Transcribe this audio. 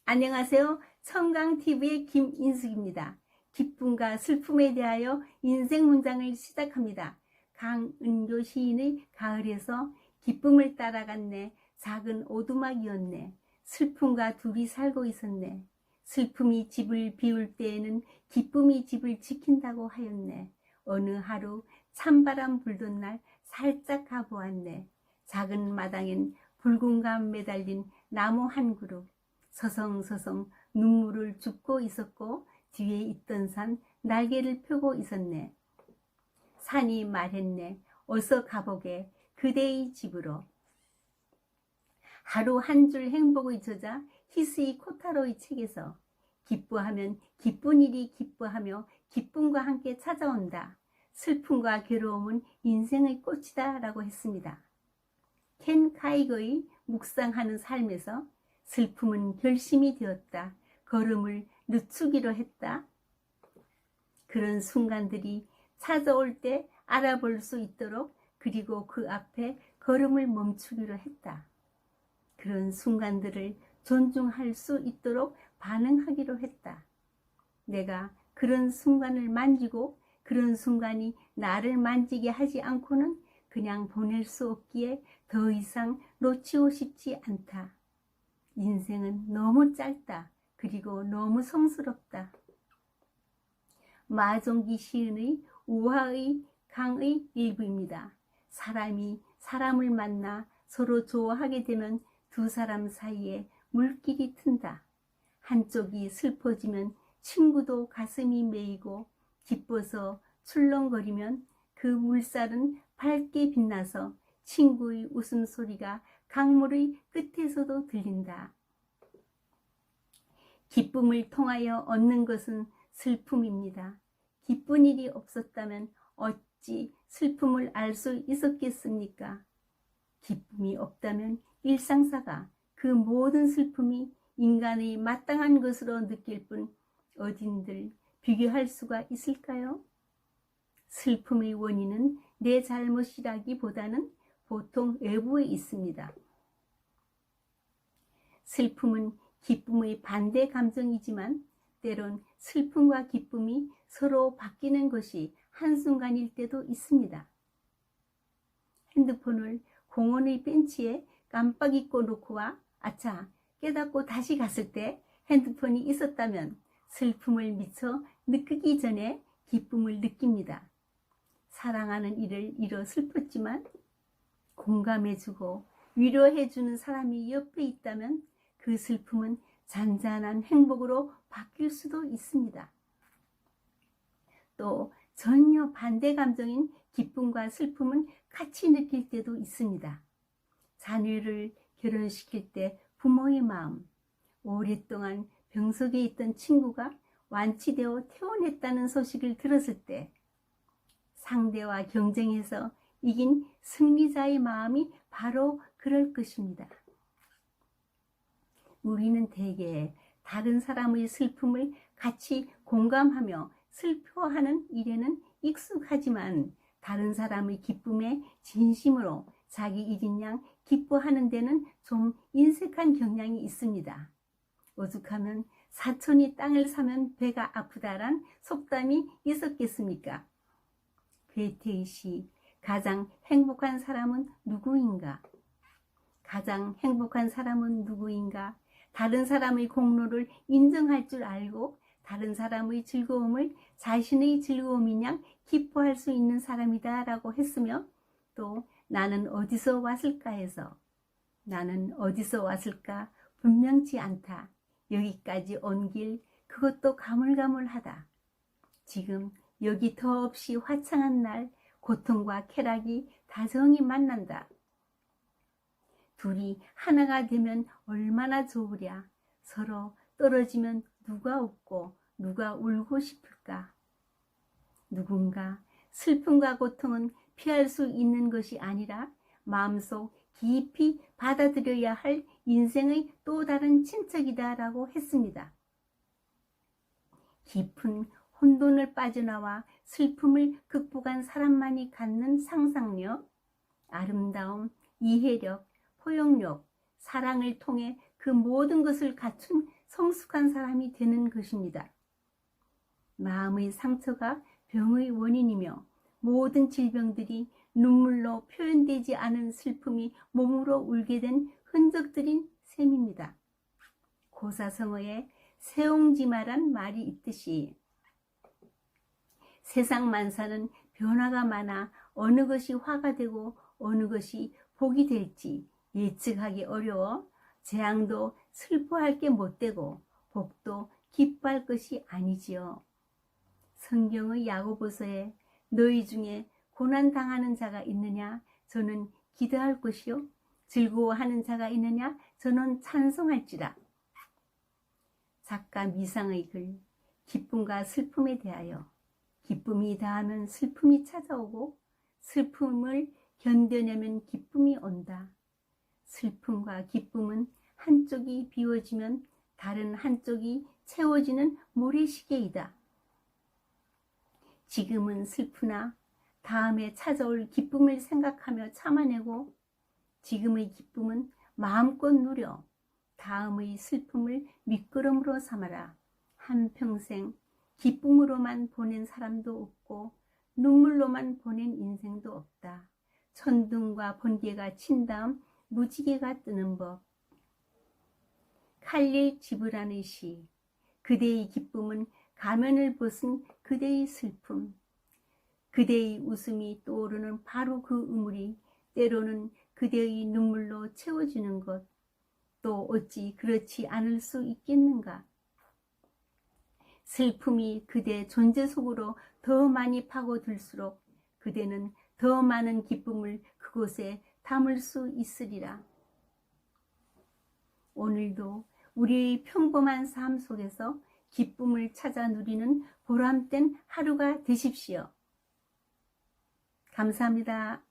안녕하세요. 청강TV의 김인숙입니다. 기쁨과 슬픔에 대하여 인생 문장을 시작합니다. 강은교 시인의 가을에서 기쁨을 따라갔네. 작은 오두막이었네. 슬픔과 둘이 살고 있었네. 슬픔이 집을 비울 때에는 기쁨이 집을 지킨다고 하였네. 어느 하루 찬바람 불던 날 살짝 가보았네. 작은 마당엔 붉은 감 매달린 나무 한 그룹. 서성서성 눈물을 줍고 있었고 뒤에 있던 산 날개를 펴고 있었네. 산이 말했네. 어서 가보게 그대의 집으로. 하루 한 줄 행복의 저자 히스이 코타로의 책에서 기뻐하면 기쁜 일이 기뻐하며 기쁨과 함께 찾아온다. 슬픔과 괴로움은 인생의 꽃이다 라고 했습니다. 켄 카이거의 묵상하는 삶에서 슬픔은 결심이 되었다. 걸음을 늦추기로 했다. 그런 순간들이 찾아올 때 알아볼 수 있도록 그리고 그 앞에 걸음을 멈추기로 했다. 그런 순간들을 존중할 수 있도록 반응하기로 했다. 내가 그런 순간을 만지고 그런 순간이 나를 만지게 하지 않고는 그냥 보낼 수 없기에 더 이상 놓치고 싶지 않다. 인생은 너무 짧다. 그리고 너무 성스럽다. 마종기 시인의 우화의 강의 일부입니다. 사람이 사람을 만나 서로 좋아하게 되면 두 사람 사이에 물길이 튼다. 한쪽이 슬퍼지면 친구도 가슴이 메이고 기뻐서 출렁거리면 그 물살은 밝게 빛나서 친구의 웃음소리가 강물의 끝에서도 들린다. 기쁨을 통하여 얻는 것은 슬픔입니다. 기쁜 일이 없었다면 어찌 슬픔을 알 수 있었겠습니까? 기쁨이 없다면 일상사가 그 모든 슬픔이 인간의 마땅한 것으로 느낄 뿐 어딘들 비교할 수가 있을까요? 슬픔의 원인은 내 잘못이라기보다는 보통 외부에 있습니다. 슬픔은 기쁨의 반대 감정이지만 때론 슬픔과 기쁨이 서로 바뀌는 것이 한순간일 때도 있습니다. 핸드폰을 공원의 벤치에 깜빡 잊고 놓고 와 아차 깨닫고 다시 갔을 때 핸드폰이 있었다면 슬픔을 미처 느끼기 전에 기쁨을 느낍니다. 사랑하는 이를 잃어 슬펐지만 공감해주고 위로해주는 사람이 옆에 있다면 그 슬픔은 잔잔한 행복으로 바뀔 수도 있습니다. 또 전혀 반대 감정인 기쁨과 슬픔은 같이 느낄 때도 있습니다. 자녀를 결혼시킬 때 부모의 마음, 오랫동안 병석에 있던 친구가 완치되어 퇴원했다는 소식을 들었을 때 상대와 경쟁해서 이긴 승리자의 마음이 바로 그럴 것입니다. 우리는 대개 다른 사람의 슬픔을 같이 공감하며 슬퍼하는 일에는 익숙하지만 다른 사람의 기쁨에 진심으로 자기 일인 양 기뻐하는 데는 좀 인색한 경향이 있습니다. 오죽하면 사촌이 땅을 사면 배가 아프다란 속담이 있었겠습니까? 괴테의 시 가장 행복한 사람은 누구인가? 가장 행복한 사람은 누구인가? 다른 사람의 공로를 인정할 줄 알고 다른 사람의 즐거움을 자신의 즐거움인 양 기뻐할 수 있는 사람이다 라고 했으며 또 나는 어디서 왔을까 해서 나는 어디서 왔을까 분명치 않다. 여기까지 온 길 그것도 가물가물하다. 지금 여기 더없이 화창한 날 고통과 쾌락이 다정히 만난다. 둘이 하나가 되면 얼마나 좋으랴. 서로 떨어지면 누가 웃고 누가 울고 싶을까. 누군가 슬픔과 고통은 피할 수 있는 것이 아니라 마음속 깊이 받아들여야 할 인생의 또 다른 친척이다 라고 했습니다. 깊은 혼돈을 빠져나와 슬픔을 극복한 사람만이 갖는 상상력, 아름다움, 이해력, 포용력, 사랑을 통해 그 모든 것을 갖춘 성숙한 사람이 되는 것입니다. 마음의 상처가 병의 원인이며 모든 질병들이 눈물로 표현되지 않은 슬픔이 몸으로 울게 된 흔적들인 셈입니다. 고사성어에 세옹지마란 말이 있듯이 세상 만사는 변화가 많아 어느 것이 화가 되고 어느 것이 복이 될지 예측하기 어려워 재앙도 슬퍼할 게 못되고 복도 기뻐할 것이 아니지요. 성경의 야고보서에 너희 중에 고난당하는 자가 있느냐? 저는 기도할 것이요. 즐거워하는 자가 있느냐? 저는 찬송할지라. 작가 미상의 글, 기쁨과 슬픔에 대하여 기쁨이 다하면 슬픔이 찾아오고 슬픔을 견뎌내면 기쁨이 온다. 슬픔과 기쁨은 한쪽이 비워지면 다른 한쪽이 채워지는 모래시계이다. 지금은 슬프나 다음에 찾아올 기쁨을 생각하며 참아내고 지금의 기쁨은 마음껏 누려 다음의 슬픔을 밑거름으로 삼아라. 한평생 기쁨으로만 보낸 사람도 없고 눈물로만 보낸 인생도 없다. 천둥과 번개가 친 다음 무지개가 뜨는 법. 칼릴 지브란의 시. 그대의 기쁨은 가면을 벗은 그대의 슬픔. 그대의 웃음이 떠오르는 바로 그 우물이 때로는 그대의 눈물로 채워지는 것. 또 어찌 그렇지 않을 수 있겠는가. 슬픔이 그대 존재 속으로 더 많이 파고들수록 그대는 더 많은 기쁨을 그곳에 담을 수 있으리라. 오늘도 우리의 평범한 삶 속에서 기쁨을 찾아 누리는 보람된 하루가 되십시오. 감사합니다.